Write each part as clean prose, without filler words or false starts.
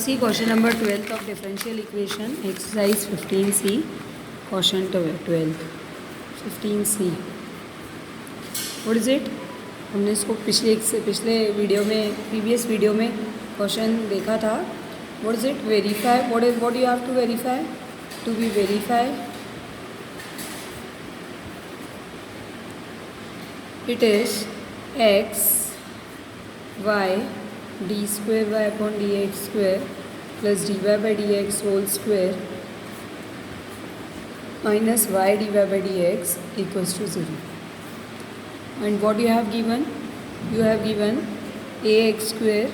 see question number 12th of differential equation, exercise 15C, question 12th, 15C. What is it? हमने इसको पिछले video में, previous video में question देखा था. What is it? Verify. What do you have to verify? To be verified, it is x y d square y upon dx square plus dy by dx whole square minus y dy by dx equals to 0. And what you have given? You have given ax square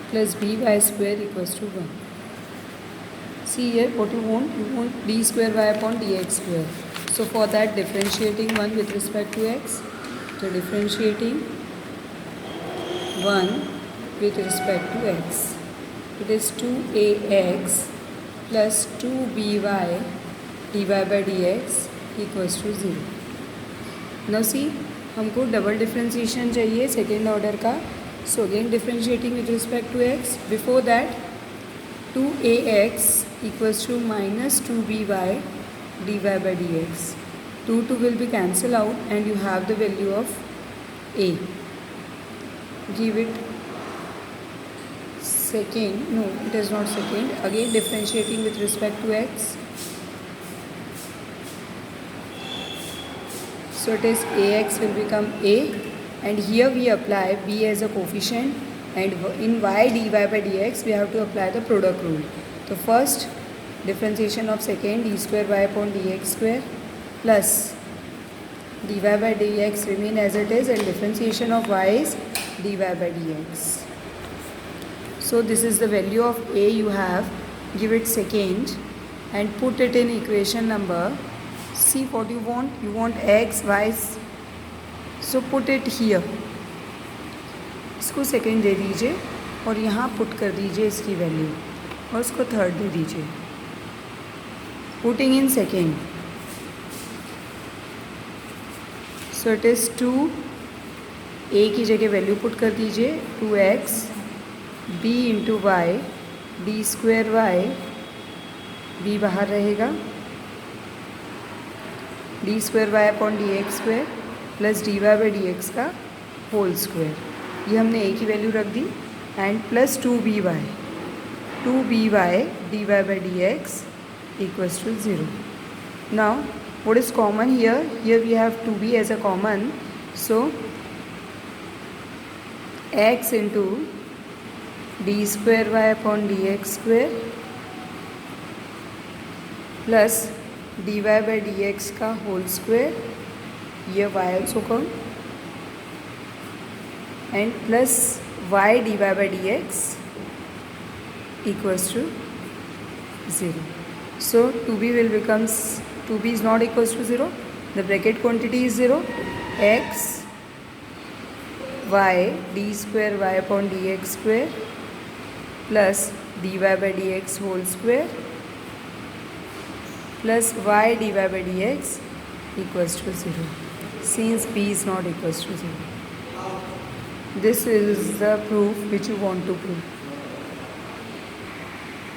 plus by square equals to 1. See here what you want? You want d square y upon dx square. So for that, differentiating 1 with respect to x. So differentiating 1 with respect to x. It is 2ax plus 2by dy by dx equals to 0. Now see, हमको double differentiation चाहिए second order का. So again differentiating with respect to x. Before that 2ax equals to minus 2by dy by dx. 2 will be cancelled out and you have the value of a. Give it second. No, it is not second. Again differentiating with respect to x. So it is ax will become a, and here we apply b as a coefficient, and in y dy by dx we have to apply the product rule. So first differentiation of second d square y upon dx square plus dy by dx remain as it is, and differentiation of y is dy by dx. So this is the value of a you have. Give it second and put it in equation number. See what you want. You want x, y. So put it here. इसको second दे दीजिए और यहाँ put कर दीजिए इसकी value, और इसको third दे दीजिए. Putting in second. So it is 2. A की जगह वैल्यू पुट कर दीजिए 2x b into y d square y, b बाहर रहेगा, d square y upon d x square plus d y by d x का whole square. ये हमने A की वैल्यू रख दी, and plus 2by dy by dx equals to 0. Now what is common here? Here we have 2b as a common. So x into d square y upon dx square plus dy by dx का whole square, ये y also come, and plus y dy by dx equals to 0. So 2b will becomes, 2b is not equals to 0. The bracket quantity is 0. X y d square y upon dx square plus dy by dx whole square plus y dy by dx equals to 0. Since b is not equals to 0. This is the proof which you want to prove.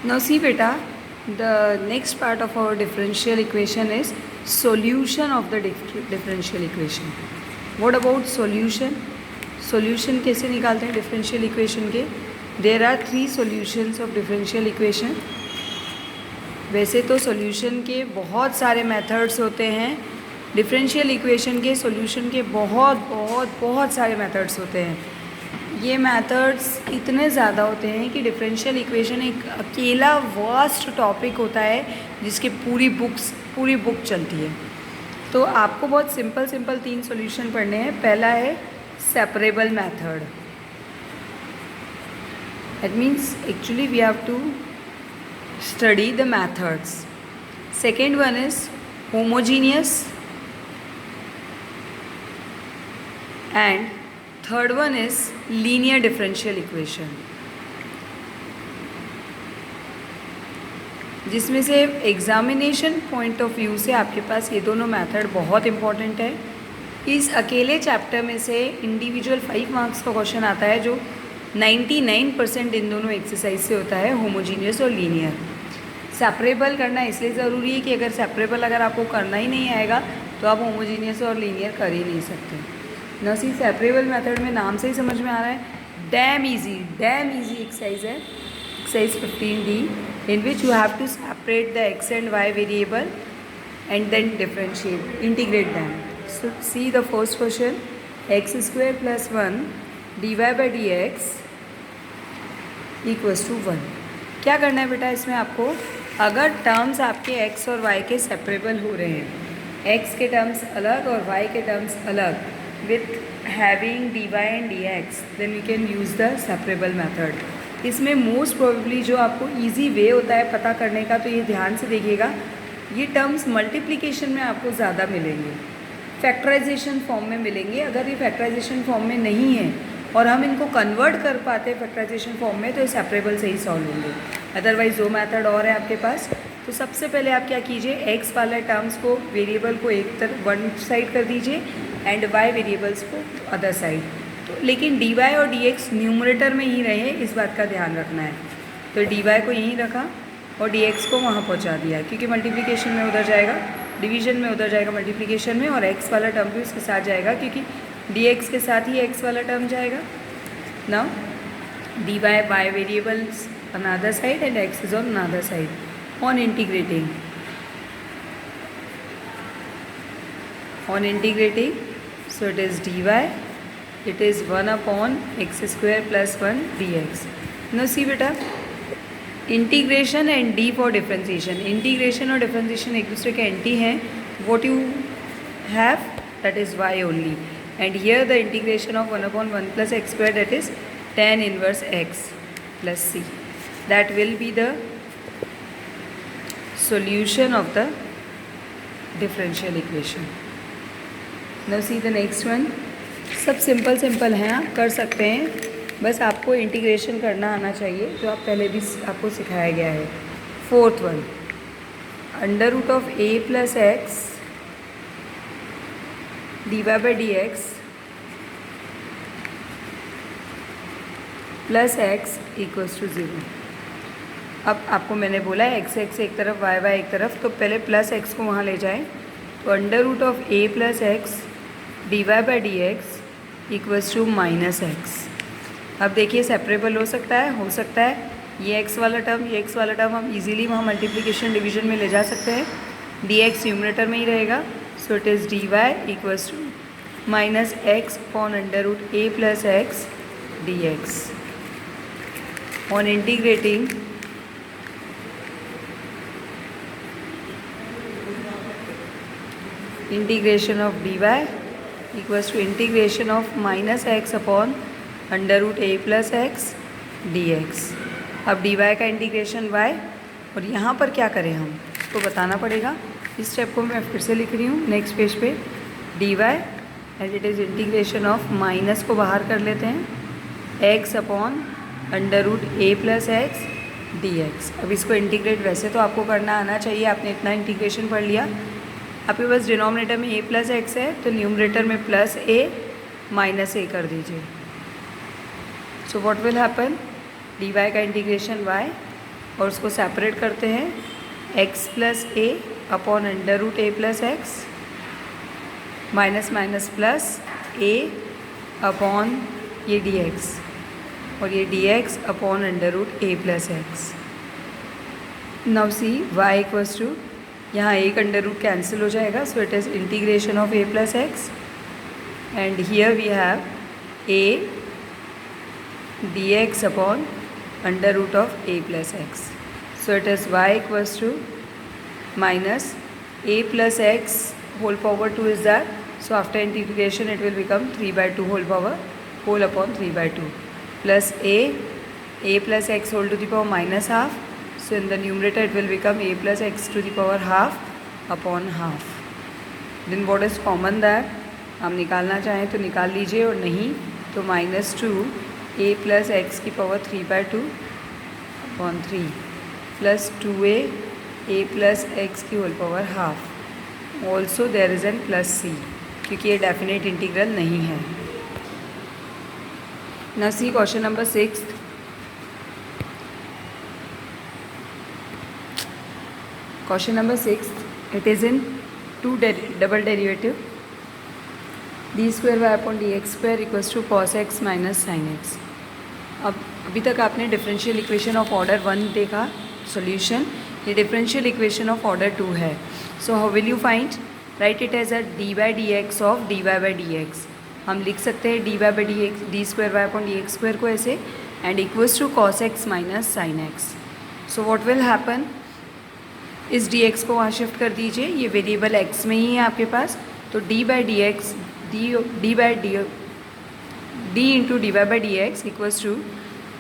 Now see beta, the next part of our differential equation is solution of the differential equation. What about solution? Solution कैसे निकालते हैं differential equation के? There are 3 solutions of differential equation. वैसे तो solution के बहुत सारे methods होते हैं. डिफरेंशियल इक्वेशन के सॉल्यूशन के बहुत सारे मेथड्स होते हैं. ये मेथड्स इतने ज़्यादा होते हैं कि डिफरेंशियल इक्वेशन एक अकेला वास्ट टॉपिक होता है जिसके पूरी बुक चलती है. तो आपको बहुत सिंपल 3 सॉल्यूशन पढ़ने हैं. पहला है separable method. That means actually we have to study the methods. Second one is homogeneous, and third one is linear differential equation. जिसमें से एग्जामिनेशन पॉइंट ऑफ व्यू से आपके पास ये दोनों मेथड बहुत इंपॉर्टेंट है. इस अकेले चैप्टर में से इंडिविजुअल 5 मार्क्स का क्वेश्चन आता है जो 99% इन दोनों एक्सरसाइज से होता है होमोजीनियस और लीनियर। सेपरेबल करना इसलिए ज़रूरी है कि अगर सेपरेबल अगर आपको करना ही नहीं आएगा तो आप होमोजीनियस और लीनियर कर ही नहीं सकते। न सी सेपरेबल मेथड में नाम से ही समझ में आ रहा है, डैम इजी एक्सरसाइज है, exercise 15D, in which you have to separate the x and y variable and then differentiate, integrate them. So see the first question, x square plus 1 dy by dx equals to 1। क्या करना है बेटा इसमें आपको, अगर terms आपके x और y के सेपरेबल हो रहे हैं, x के टर्म्स अलग और y के टर्म्स अलग, with having dy and dx, then we can use the separable method। इसमें मोस्ट प्रोबेबली जो आपको ईजी वे होता है पता करने का, तो ये ध्यान से देखिएगा, ये टर्म्स मल्टीप्लिकेशन में आपको ज़्यादा मिलेंगे, फैक्टराइजेशन फॉर्म में मिलेंगे। अगर ये फैक्टराइजेशन फॉर्म में नहीं है और हम इनको कन्वर्ट कर पाते हैं फैक्टराइजेशन फॉर्म में, तो ये सेपरेबल से ही सॉल्व होंगे। अदरवाइज दो मेथड और है आपके पास। तो सबसे पहले आप क्या कीजिए, एक्स वाले टर्म्स को, वेरिएबल को एक तरफ वन साइड कर दीजिए एंड वाई वेरिएबल्स को अदर साइड। तो लेकिन डी वाई और डी एक्स न्यूमरेटर में ही रहे, इस बात का ध्यान रखना है। तो डी वाई को यहीं रखा और dx को वहाँ पहुँचा दिया, क्योंकि मल्टीप्लिकेशन में उधर जाएगा, डिवीजन में उधर जाएगा मल्टीप्लिकेशन में, और x वाला टर्म भी उसके साथ जाएगा, क्योंकि dx के साथ ही x वाला टर्म जाएगा। Now dy by variables another side and x is on another side। on integrating so it is dy, it is 1 upon x square plus 1 dx। now see बेटा, integration and D for differentiation, integration और differentiation एक दूसरे के anti हैं। What you have that is y only, and here the integration of 1/1 plus x square that is tan inverse x plus c, that will be the solution of the differential equation. Now see the next one, सब simple हैं, आप कर सकते हैं, बस आपको integration करना आना चाहिए, जो आप पहले भी आपको सिखाया गया है। Fourth one, under root of a plus x d y by d x plus x equals to 0। अब आपको मैंने बोला है एक्स एक तरफ वाई वाई एक तरफ, तो पहले प्लस एक्स को वहाँ ले जाएं। तो under root of a plus x d y by d x equals to minus x. अब देखिए सेपरेबल हो सकता है ये x वाला टर्म हम इजीली वहाँ मल्टीप्लिकेशन डिवीजन में ले जा सकते हैं, dx न्यूमरेटर में ही रहेगा। So it is dy equals to minus x upon under root a plus x dx। On integrating integration of dy equals to integration of minus x upon under root a plus x dx। अब dy का integration y, और यहाँ पर क्या करें हम तो बताना पड़ेगा। इस स्टेप को मैं फिर से लिख रही हूँ नेक्स्ट पेज पे, dy and it is integration of minus को बाहर कर लेते हैं x upon under root a plus x dx। अब इसको इंटीग्रेट वैसे तो आपको करना आना चाहिए, आपने इतना इंटीग्रेशन पढ़ लिया। आपके पास डिनोमिनेटर में a प्लस एक्स है, तो न्यूमरेटर में प्लस a माइनस a कर दीजिए। So what will happen, dy का इंटीग्रेशन y, और उसको सेपरेट करते हैं x plus a upon under root a plus x minus minus plus a upon ये dx, और ये dx upon under root a plus x. Now see y equals to, यहाँ एक अंडर रूट कैंसिल हो जाएगा, so it is integration of a plus x, and here we have a dx upon under root of a plus x. So it is y equals to minus a plus x whole power 2 is that. So after integration it will become 3/2 whole upon 3/2 plus a plus x whole to the power minus half. So in the numerator it will become a plus x to the power half upon half. Then what is common that, हम निकालना चाहें तो निकाल लीजिए, और नहीं तो -2 a plus x की power 3/2 upon 3 plus 2a plus x की whole power half. Also there is an plus c, क्योंकि ये डेफिनेट इंटीग्रल नहीं है। Now see question number 6. Question number 6, it is in double derivative. d square y upon dx square equals to cos x minus sin x. अब अभी तक आपने differential equation of order 1 देखा solution. ये differential equation of order 2 है. So how will you find? Right it as a d by d x of d y by d x. हम लिख सकते हैं d y by d x d square y upon d x square को ऐसे, and equals to cos x minus sine x. So what will happen? इस d x को वहाँ shift कर दीजिए, ये वेरिएबल एक्स में ही है आपके पास. तो d by d x d by d into d y by d x equals to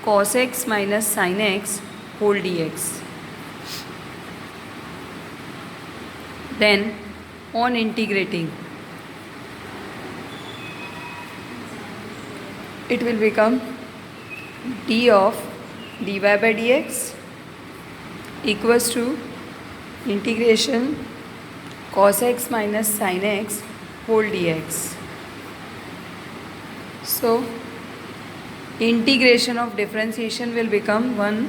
cos x minus sine x whole d x. Then on integrating it will become d of dy by dx equals to integration cos x minus sin x whole dx. So integration of differentiation will become 1.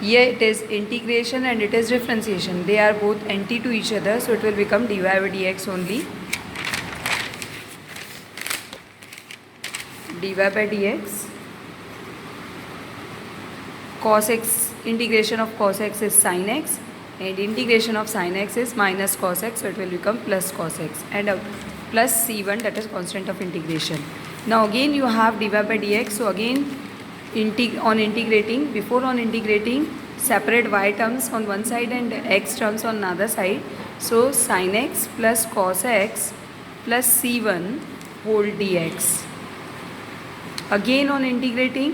Here it is integration and it is differentiation. They are both anti to each other, so it will become dy by dx only. dy by dx cos x, integration of cos x is sin x, and integration of sin x is minus cos x, so it will become plus cos x, and plus c1, that is constant of integration. Now again you have dy by dx, so again on integrating, before on integrating, separate y terms on one side and x terms on another side. So sin x plus cos x plus c1 whole dx. Again on integrating,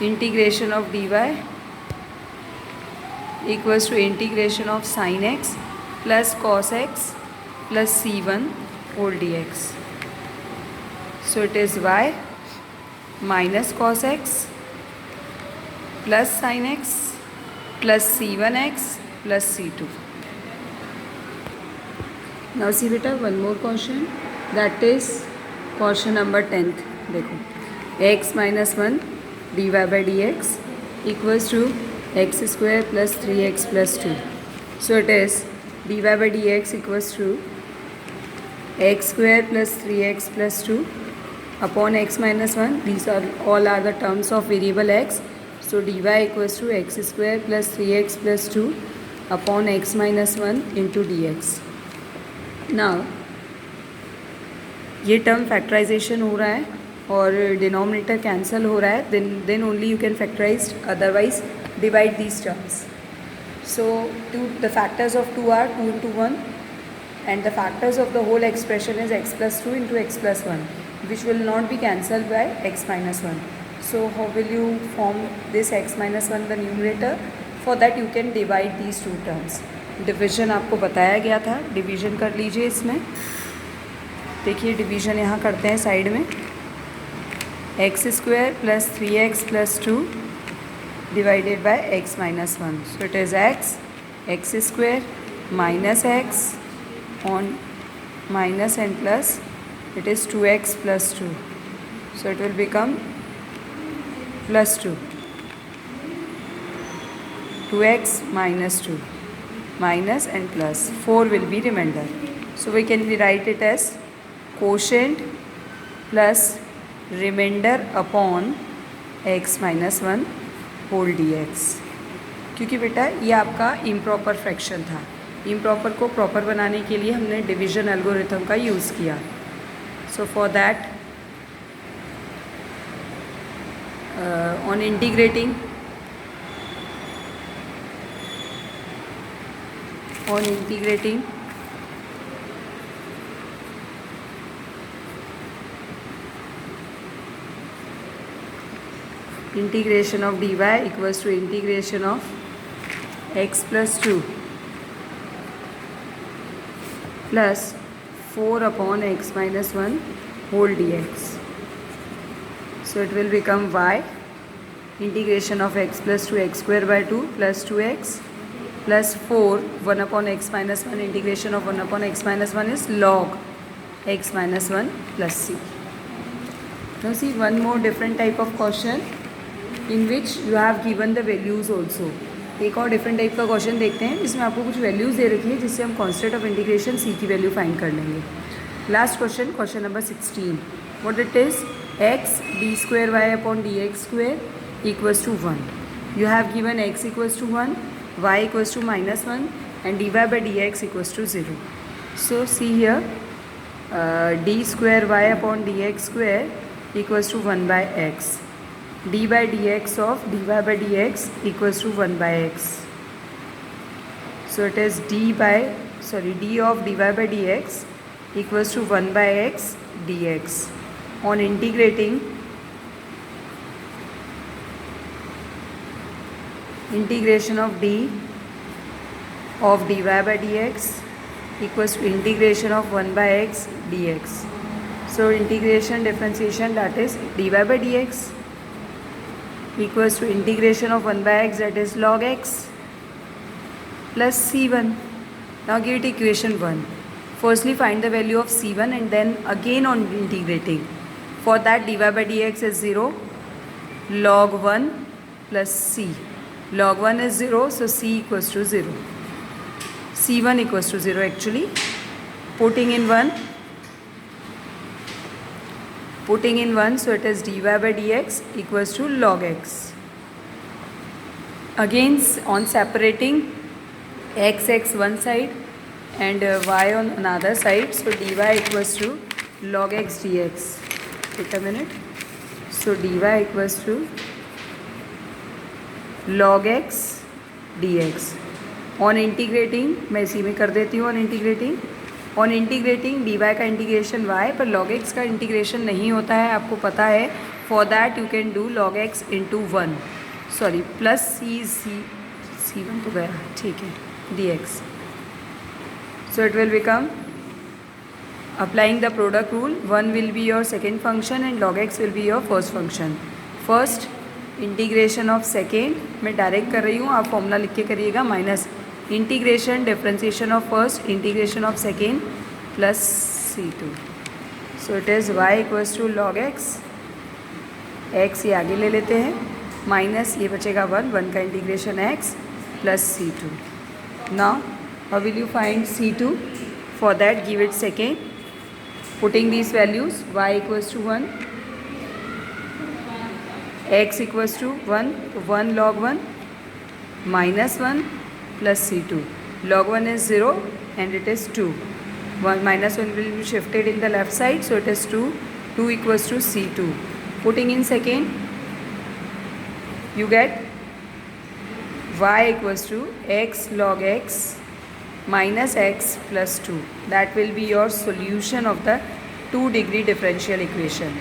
integration of dy equals to integration of sin x plus cos x plus c1 whole dx. So it is y minus cos x plus sin x plus c1x plus c2. Now see beta, one more question, that is question number 10th. देखो x minus 1 dy by dx equals to x square plus 3x plus 2. So it is dy by dx equals to x square plus 3x plus 2 upon x minus 1. These are all are the terms of variable x. So dy equals to x square plus 3x plus 2 upon x minus 1 into dx. Now ये term factorization हो रहा है और denominator cancel हो रहा है, then only you can factorize, otherwise divide these terms. So the factors of 2 are 2 into 1 and the factors of the whole expression is x plus 2 into x plus 1, which will not be cancelled by x minus 1. So how will you form this x minus 1 the numerator? For that you can divide these two terms. Division आपको बताया गया था, division कर लीजिए. इसमें देखिए division यहाँ करते हैं साइड में. X square plus 3x plus 2 divided by x minus 1. So it is x square minus x on minus and plus, it is 2x plus 2. So it will become plus 2x minus 2. Minus and plus 4 will be remainder. So we can write it as quotient plus remainder upon x minus 1 whole dx. क्योंकि बेटा ये आपका improper fraction था, improper को proper बनाने के लिए हमने डिवीजन एल्गोरिथम का यूज़ किया. So for that on integrating integration of dy equals to integration of x plus 2 plus 4 upon x minus 1 whole dx. So it will become y integration of x plus 2 x square by 2 plus 2x plus 4 1 upon x minus 1 integration of 1 upon x minus 1 is log x minus 1 plus c. Now see one more different type of question in which you have given the values also. एक और different type का question देखते हैं जिसमें आपको कुछ values दे रखी है जिससे हम कॉन्स्टेंट ऑफ इंटीग्रेशन c की वैल्यू फाइंड कर लेंगे. Last question, question number 16. What it is? x d square y upon dx square equals to 1. You have given x equals to 1, y equals to minus 1 and dy by dx equals to 0. So see here, d square y upon dx square equals to 1 by x. d by dx of dy by dx equals to 1 by x. So it is d of dy by dx equals to 1 by x dx. On integrating, integration of d of dy by dx equals to integration of 1 by x dx. So integration differentiation, that is dy by dx equals to integration of 1 by x, that is log x, plus c1. Now give it equation 1. Firstly find the value of c1 and then again on integrating. For that dy by dx is 0, log 1 plus c. Log 1 is 0, so c equals to 0. c1 equals to 0 actually. Putting in 1, so it is dy by dx equals to log x. Again on separating, x one side and y on another side, so dy equals to log x dx. Wait a minute. So dy equals to log x dx. On integrating, मैं इसी में कर देती हूँ. On integrating dy का integration y, पर log x का integration नहीं होता है, आपको पता है. For that you can do log x into 1, sorry plus c1 तो गया, ठीक है, dx. So it will become, applying the product rule, 1 will be your second function and log x will be your first function. First integration of second मैं direct कर रही हूँ, आप formula लिख के करिएगा. Minus integration differentiation of first integration of second plus c2. So it is y equals to log x. x ये आगे ले लेते हैं, माइनस ये बचेगा 1 का integration x plus c2. Now how will you find c2? For that give it second. Putting these values, y equals to 1, x equals to 1, तो 1 log 1 minus 1 plus c2. Log 1 is 0 and it is 2. 1 minus 1 will be shifted in the left side, so it is 2. 2 equals to c2. Putting in second, you get y equals to x log x minus x plus 2. That will be your solution of the 2-degree differential equation.